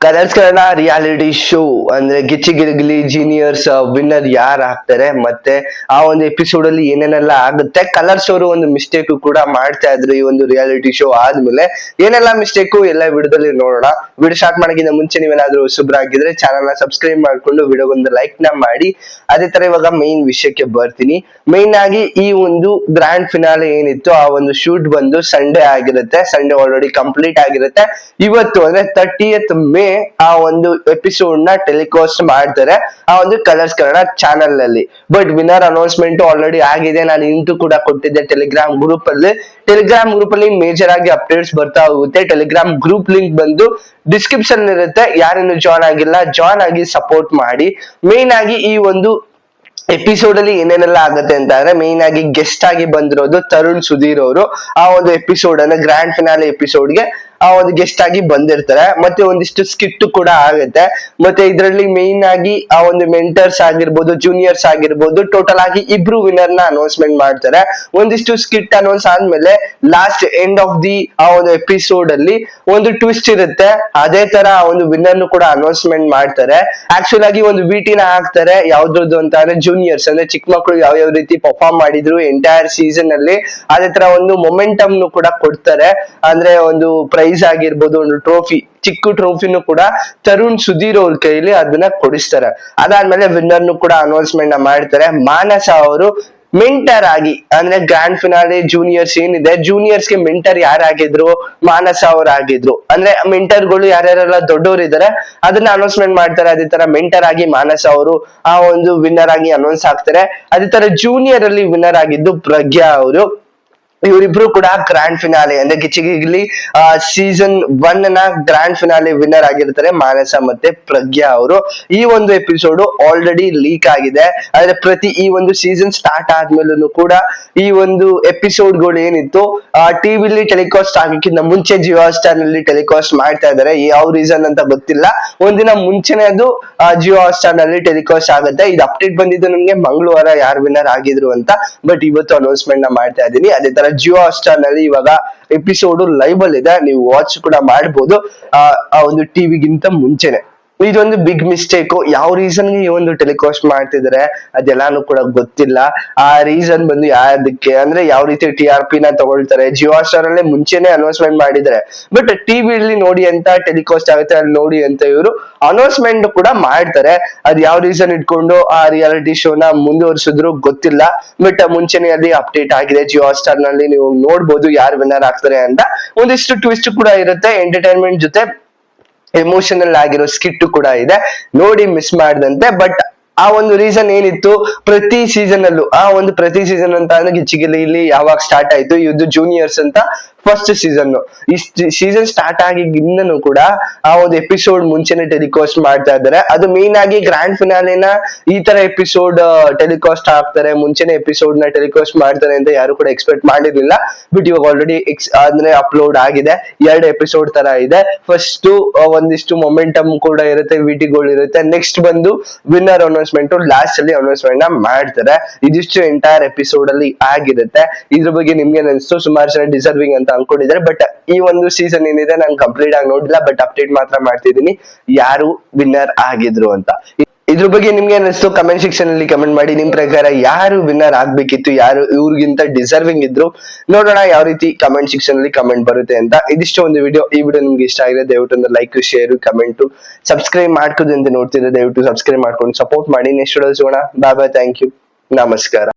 Colours Kannada reality show ಅಂದ್ರೆ ಗಿಚ್ಚಿ ಗಿರ್ಗಿಲಿ ಜೀನಿಯರ್ಸ್ winner ಯಾರು ಆಗ್ತಾರೆ, ಮತ್ತೆ ಆ ಒಂದು ಎಪಿಸೋಡ್ ಅಲ್ಲಿ ಏನೇನೆಲ್ಲ ಆಗುತ್ತೆ. ಕಲರ್ಸ್ ಅವರು ಒಂದು ಮಿಸ್ಟೇಕ್ ಕೂಡ ಮಾಡ್ತಾ ಇದ್ರು ಈ ಒಂದು ರಿಯಾಲಿಟಿ ಶೋ ಆದ್ಮೇಲೆ. ಏನೆಲ್ಲ ಮಿಸ್ಟೇಕ್ ಎಲ್ಲ ವಿಡಿಯೋದಲ್ಲಿ ನೋಡೋಣ. ವಿಡಿಯೋ ಸ್ಟಾರ್ಟ್ ಮಾಡೋಕ್ಕಿಂತ ಮುಂಚೆ ನೀವೇನಾದ್ರೂ ಹೊಸಬ್ರಾಗಿದ್ರೆ ಚಾನಲ್ ನ ಸಬ್ಸ್ಕ್ರೈಬ್ ಮಾಡ್ಕೊಂಡು ವಿಡಿಯೋಗೊಂದು ಲೈಕ್ ನ ಮಾಡಿ. ಅದೇ ತರ ಇವಾಗ ಮೈನ್ ವಿಷಯಕ್ಕೆ ಬರ್ತೀನಿ. ಮೈನ್ ಆಗಿ ಈ ಒಂದು ಗ್ರ್ಯಾಂಡ್ ಫಿನಾಲೆ ಏನಿತ್ತು ಆ ಒಂದು ಶೂಟ್ ಬಂದು ಸಂಡೇ ಆಗಿರುತ್ತೆ. ಸಂಡೇ ಆಲ್ರೆಡಿ ಕಂಪ್ಲೀಟ್ ಆಗಿರುತ್ತೆ. ಇವತ್ತು ಅಂದ್ರೆ 30th ಮೇ ಆ ಒಂದು ಎಪಿಸೋಡ್ ನ ಟೆಲಿಕಾಸ್ಟ್ ಮಾಡ್ತಾರೆ ಆ ಒಂದು ಕಲರ್ಸ್ ಕನ್ನಡ ಚಾನೆಲ್ ಅಲ್ಲಿ. ಬಟ್ ವಿನ್ನರ್ ಅನೌನ್ಸ್ಮೆಂಟ್ ಆಲ್ರೆಡಿ ಆಗಿದೆ. ನಾನು ಇಂಟು ಕೂಡ ಕೊಟ್ಟಿದ್ದೆ ಟೆಲಿಗ್ರಾಮ್ ಗ್ರೂಪ್ ಅಲ್ಲಿ. ಟೆಲಿಗ್ರಾಮ್ ಗ್ರೂಪ್ ಅಲ್ಲಿ ಮೇಜರ್ ಆಗಿ ಅಪ್ಡೇಟ್ಸ್ ಬರ್ತಾ ಹೋಗುತ್ತೆ. ಟೆಲಿಗ್ರಾಮ್ ಗ್ರೂಪ್ ಲಿಂಕ್ ಬಂದು ಡಿಸ್ಕ್ರಿಪ್ಷನ್ ಇರುತ್ತೆ. ಯಾರಿನ್ನು ಜಾಯ್ನ್ ಆಗಿಲ್ಲ ಜಾಯ್ನ್ ಆಗಿ ಸಪೋರ್ಟ್ ಮಾಡಿ. ಮೇನ್ ಆಗಿ ಈ ಒಂದು ಎಪಿಸೋಡ್ ಅಲ್ಲಿ ಏನೇನೆಲ್ಲ ಆಗುತ್ತೆ ಅಂತ ಅಂದ್ರೆ ಮೇನ್ ಆಗಿ ಗೆಸ್ಟ್ ಆಗಿ ಬಂದಿರೋದು ತರುಣ್ ಸುಧೀರ್ ಅವರು. ಆ ಒಂದು ಎಪಿಸೋಡ್ ಅಂದ್ರೆ ಗ್ರ್ಯಾಂಡ್ ಫಿನಾಲೆ ಎಪಿಸೋಡ್ಗೆ ಆ ಒಂದು ಗೆಸ್ಟ್ ಆಗಿ ಬಂದಿರ್ತಾರೆ. ಮತ್ತೆ ಒಂದಿಷ್ಟು ಸ್ಕಿಟ್ ಕೂಡ ಆಗುತ್ತೆ. ಮತ್ತೆ ಇದರಲ್ಲಿ ಮೇನ್ ಆಗಿ ಆ ಒಂದು ಮೆಂಟರ್ಸ್ ಆಗಿರ್ಬೋದು, ಜೂನಿಯರ್ಸ್ ಆಗಿರ್ಬೋದು, ಟೋಟಲ್ ಆಗಿ ಇಬ್ರು ವಿನ್ನರ್ ನ ಅನೌನ್ಸ್ಮೆಂಟ್ ಮಾಡ್ತಾರೆ. ಒಂದಿಷ್ಟು ಸ್ಕಿಟ್ ಅನೌನ್ಸ್ ಆದ್ಮೇಲೆ ಲಾಸ್ಟ್ ಎಂಡ್ ಆಫ್ ದಿ ಆ ಒಂದು ಎಪಿಸೋಡ್ ಅಲ್ಲಿ ಒಂದು ಟ್ವಿಸ್ಟ್ ಇರುತ್ತೆ. ಅದೇ ತರ ಆ ಒಂದು ವಿನ್ನರ್ ಕೂಡ ಅನೌನ್ಸ್ಮೆಂಟ್ ಮಾಡ್ತಾರೆ. ಆಕ್ಚುಲ್ ಆಗಿ ಒಂದು ವಿಟಿನ ಹಾಕ್ತಾರೆ. ಯಾವ್ದು ಅಂತ ಅಂದ್ರೆ ಜೂನಿಯರ್ಸ್ ಅಂದ್ರೆ ಚಿಕ್ಕ ಮಕ್ಕಳು ಯಾವ ರೀತಿ ಪರ್ಫಾರ್ಮ್ ಮಾಡಿದ್ರು ಎಂಟೈರ್ ಸೀಸನ್ ಅಲ್ಲಿ, ಅದೇ ತರ ಒಂದು ಮೊಮೆಂಟಮ್ ಕೂಡ ಕೊಡ್ತಾರೆ. ಅಂದ್ರೆ ಒಂದು ಪ್ರೈಸ್ ಆಗಿರ್ಬೋದು, ಒಂದು ಟ್ರೋಫಿ, ಚಿಕ್ಕ ಟ್ರೋಫಿನೂ ಕೂಡ ತರುಣ್ ಸುಧೀರ್ ಅವ್ರ ಕೈಲಿ ಅದನ್ನ ಕೊಡಿಸ್ತಾರೆ. ಅದಾದ್ಮೇಲೆ ವಿನ್ನರ್ ಕೂಡ ಅನೌನ್ಸ್ಮೆಂಟ್ ಮಾಡ್ತಾರೆ. ಮಾನಸ ಅವರು ಮೆಂಟರ್ ಆಗಿ ಅಂದ್ರೆ ಗ್ರ್ಯಾಂಡ್ ಫಿನಾಲೆ ಜೂನಿಯರ್ಸ್ ಏನಿದೆ, ಜೂನಿಯರ್ಸ್ ಗೆ ಮೆಂಟರ್ ಯಾರಾಗಿದ್ರು, ಮಾನಸ ಅವ್ರು ಆಗಿದ್ರು. ಅಂದ್ರೆ ಮೆಂಟರ್ ಗಳು ಯಾರ್ಯಾರೆಲ್ಲ ದೊಡ್ಡವರು ಇದಾರೆ ಅದನ್ನ ಅನೌನ್ಸ್ಮೆಂಟ್ ಮಾಡ್ತಾರೆ. ಅದೇ ತರ ಮೆಂಟರ್ ಆಗಿ ಮಾನಸ ಅವರು ಆ ಒಂದು ವಿನ್ನರ್ ಆಗಿ ಅನೌನ್ಸ್ ಆಗ್ತಾರೆ. ಅದೇ ತರ ಜೂನಿಯರ್ ಅಲ್ಲಿ ವಿನ್ನರ್ ಆಗಿದ್ದು ಪ್ರಜ್ಞಾ ಅವರು. ಇವರಿಬ್ರು ಕೂಡ ಗ್ರ್ಯಾಂಡ್ ಫಿನಾಲೆ ಅಂದ್ರೆ ಗಿಚ್ಚಿಗಿಲಿ ಸೀಸನ್ 1 ನ ಗ್ರ್ಯಾಂಡ್ ಫಿನಾಲೆ ವಿನ್ನರ್ ಆಗಿರ್ತಾರೆ ಮಾನಸ ಮತ್ತೆ ಪ್ರಜ್ಞಾ ಅವರು. ಈ ಒಂದು ಎಪಿಸೋಡ್ ಆಲ್ರೆಡಿ ಲೀಕ್ ಆಗಿದೆ. ಆದ್ರೆ ಈ ಒಂದು ಸೀಸನ್ ಸ್ಟಾರ್ಟ್ ಆದ್ಮೇಲೂ ಕೂಡ ಈ ಒಂದು ಎಪಿಸೋಡ್ ಗಳು ಏನಿತ್ತು ಟಿವಿಲಿ ಟೆಲಿಕಾಸ್ಟ್ ಆಗಕ್ಕಿಂತ ಮುಂಚೆ ಜಿಯೋ ಹಾಟ್‌ಸ್ಟಾರ್ ನಲ್ಲಿ ಟೆಲಿಕಾಸ್ಟ್ ಮಾಡ್ತಾ ಇದಾರೆ. ಯಾವ ರೀಸನ್ ಅಂತ ಗೊತ್ತಿಲ್ಲ. ಒಂದಿನ ಮುಂಚೆನೆ ಅದು ಜಿಯೋ ಹಾಟ್‌ಸ್ಟಾರ್ ನಲ್ಲಿ ಟೆಲಿಕಾಸ್ಟ್ ಆಗುತ್ತೆ. ಇದು ಅಪ್ಡೇಟ್ ಬಂದಿದ್ದು ನಮ್ಗೆ ಮಂಗಳವಾರ ಯಾರು ವಿನ್ನರ್ ಆಗಿದ್ರು ಅಂತ. ಬಟ್ ಇವತ್ತು ಅನೌನ್ಸ್ಮೆಂಟ್ ನ ಮಾಡ್ತಾ ಇದ್ದೀನಿ. ಅದೇ ತರ ಜಿಯೋ ಹಾಟ್‌ಸ್ಟಾರ್ ನಲ್ಲಿ ಇವಾಗ ಎಪಿಸೋಡ್ ಲೈವ್ ಅಲ್ಲಿ ಇದೆ, ನೀವು ವಾಚ್ ಕೂಡ ಮಾಡಬಹುದು ಆ ಒಂದು ಟಿವಿಗಿಂತ ಮುಂಚೆನೆ. ಇದೊಂದು ಬಿಗ್ ಮಿಸ್ಟೇಕ್. ಯಾವ ರೀಸನ್ ಗೆ ಈ ಒಂದು ಟೆಲಿಕಾಸ್ಟ್ ಮಾಡ್ತಿದಾರೆ ಅದೆಲ್ಲಾನು ಕೂಡ ಗೊತ್ತಿಲ್ಲ. ಆ ರೀಸನ್ ಬಂದು ಯಾವ್ದಕ್ಕೆ ಅಂದ್ರೆ ಯಾವ ರೀತಿ TRP ನ ತಗೊಳ್ತಾರೆ. ಜಿಯೋ ಹಾಟ್‌ಸ್ಟಾರ್ ಅಲ್ಲೇ ಮುಂಚೆನೆ ಅನೌನ್ಸ್ಮೆಂಟ್ ಮಾಡಿದ್ದಾರೆ. ಬಟ್ ಟಿವಿಲಿ ನೋಡಿ ಅಂತ ಟೆಲಿಕಾಸ್ಟ್ ಆಗುತ್ತೆ ಅಲ್ಲಿ ನೋಡಿ ಅಂತ ಇವರು ಅನೌನ್ಸ್ಮೆಂಟ್ ಕೂಡ ಮಾಡ್ತಾರೆ. ಅದ್ ಯಾವ ರೀಸನ್ ಇಟ್ಕೊಂಡು ಆ ರಿಯಾಲಿಟಿ ಶೋನ ಮುಂದುವರಿಸಿದ್ರು ಗೊತ್ತಿಲ್ಲ. ಬಟ್ ಮುಂಚೆನೆ ಅಲ್ಲಿ ಅಪ್ಡೇಟ್ ಆಗಿದೆ. ಜಿಯೋ ಹಾಟ್‌ಸ್ಟಾರ್ ನಲ್ಲಿ ನೀವು ನೋಡ್ಬೋದು ಯಾರು ವಿನ್ನರ್ ಆಗ್ತಾರೆ ಅಂತ. ಒಂದಿಷ್ಟು ಟ್ವಿಸ್ಟ್ ಕೂಡ ಇರುತ್ತೆ. ಎಂಟರ್ಟೈನ್ಮೆಂಟ್ ಜೊತೆ ಎಮೋಷನಲ್ ಆಗಿರೋ ಸ್ಕಿಟ್ ಕೂಡ ಇದೆ, ನೋಡಿ ಮಿಸ್ ಮಾಡದಂತೆ. ಬಟ್ ಆ ಒಂದು ರೀಸನ್ ಏನಿತ್ತು ಪ್ರತಿ ಸೀಸನ್ ಅಲ್ಲೂ ಪ್ರತಿ ಸೀಸನ್ ಅಂತ ಅಂದ್ರೆ ಗಿಚ್ಚಿಗಿಲಿ ಯಾವಾಗ ಸ್ಟಾರ್ಟ್ ಆಯ್ತು ಇದು ಜೂನಿಯರ್ಸ್ ಅಂತ ಫಸ್ಟ್ ಸೀಸನ್. ಈ ಸೀಸನ್ ಸ್ಟಾರ್ಟ್ ಆಗಿಂದನೂ ಕೂಡ ಆ ಒಂದು ಎಪಿಸೋಡ್ ಮುಂಚೆನೆ ಟೆಲಿಕಾಸ್ಟ್ ಮಾಡ್ತಾ ಇದ್ದಾರೆ. ಅದು ಮೇನ್ ಆಗಿ ಗ್ರ್ಯಾಂಡ್ ಫಿನಾಲೆನ ಈ ತರ ಎಪಿಸೋಡ್ ಟೆಲಿಕಾಸ್ಟ್ ಆಗ್ತಾರೆ, ಮುಂಚೆನೆ ಎಪಿಸೋಡ್ ನ ಟೆಲಿಕಾಸ್ಟ್ ಮಾಡ್ತಾರೆ ಅಂತ ಯಾರು ಕೂಡ ಎಕ್ಸ್ಪೆಕ್ಟ್ ಮಾಡಿರ್ಲಿಲ್ಲ. ಬಟ್ ಇವಾಗ ಆಲ್ರೆಡಿ ಅಂದ್ರೆ ಅಪ್ಲೋಡ್ ಆಗಿದೆ. 2 ಎಪಿಸೋಡ್ ತರ ಇದೆ. ಫಸ್ಟ್ ಒಂದಿಷ್ಟು ಮೊಮೆಂಟಮ್ ಕೂಡ ಇರುತ್ತೆ, ವಿಟಿಗಳು ಇರುತ್ತೆ. ನೆಕ್ಸ್ಟ್ ಬಂದು ವಿನ್ನರ್ ಅನೌನ್ಸ್ಮೆಂಟ್ ಲಾಸ್ಟ್ ಅಲ್ಲಿ ಅನೌನ್ಸ್ಮೆಂಟ್ ನ ಮಾಡ್ತಾರೆ. ಇದಿಷ್ಟು ಎಂಟೈರ್ ಎಪಿಸೋಡ್ ಅಲ್ಲಿ ಆಗಿರುತ್ತೆ. ಇದ್ರ ಬಗ್ಗೆ ನಿಮ್ಗೆ ಅನಿಸ್ತು? ಸುಮಾರು ಜನ ಡಿಸರ್ವಿಂಗ್ ಅಂತ ಅನ್ಕೊಂಡಿದ್ದಾರೆ. ಬಟ್ ಈ ಒಂದು ಸೀಸನ್ ಏನಿದೆ ನಾನು ಕಂಪ್ಲೀಟ್ ಆಗಿ ನೋಡಿಲ್ಲ. ಬಟ್ ಅಪ್ಡೇಟ್ ಮಾತ್ರ ಮಾಡ್ತಿದ್ದೀನಿ ಯಾರು ವಿನ್ನರ್ ಆಗಿದ್ರು ಅಂತ. ಇದ್ರ ಬಗ್ಗೆ ನಿಮ್ಗೆ ಅನಿಸ್ತು? ಕಮೆಂಟ್ ಸೆಕ್ಷನ್ ಅಲ್ಲಿ ಕಮೆಂಟ್ ಮಾಡಿ. ನಿಮ್ ಪ್ರಕಾರ ಯಾರು ವಿನ್ನರ್ ಆಗ್ಬೇಕಿತ್ತು, ಯಾರು ಇವ್ರಿಗಿಂತ ಡಿಸರ್ವಿಂಗ್ ಇದ್ರು? ನೋಡೋಣ ಯಾವ ರೀತಿ ಕಮೆಂಟ್ ಸೆಕ್ಷನ್ ಅಲ್ಲಿ ಕಮೆಂಟ್ ಬರುತ್ತೆ ಅಂತ. ಇದಿಷ್ಟು ಒಂದು ವಿಡಿಯೋ. ಈ ವಿಡಿಯೋ ನಿಮ್ಗೆ ಇಷ್ಟ ಆಗಿದೆ ದಯವಿಟ್ಟು ಒಂದು ಲೈಕ್, ಶೇರ್, ಕಮೆಂಟ್, ಸಬ್ಸ್ಕ್ರೈಬ್ ಮಾಡ್ಕೋದು ಅಂತ ನೋಡ್ತಿದ್ರೆ ದಯವಿಟ್ಟು ಸಬ್ಸ್ಕ್ರೈಬ್ ಮಾಡ್ಕೊಂಡು ಸಪೋರ್ಟ್ ಮಾಡಿ. ನೆಕ್ಸ್ಟ್ ವಿಡಿಯೋ ಸಿಗೋಣ. Bye bye. Thank you. ನಮಸ್ಕಾರ.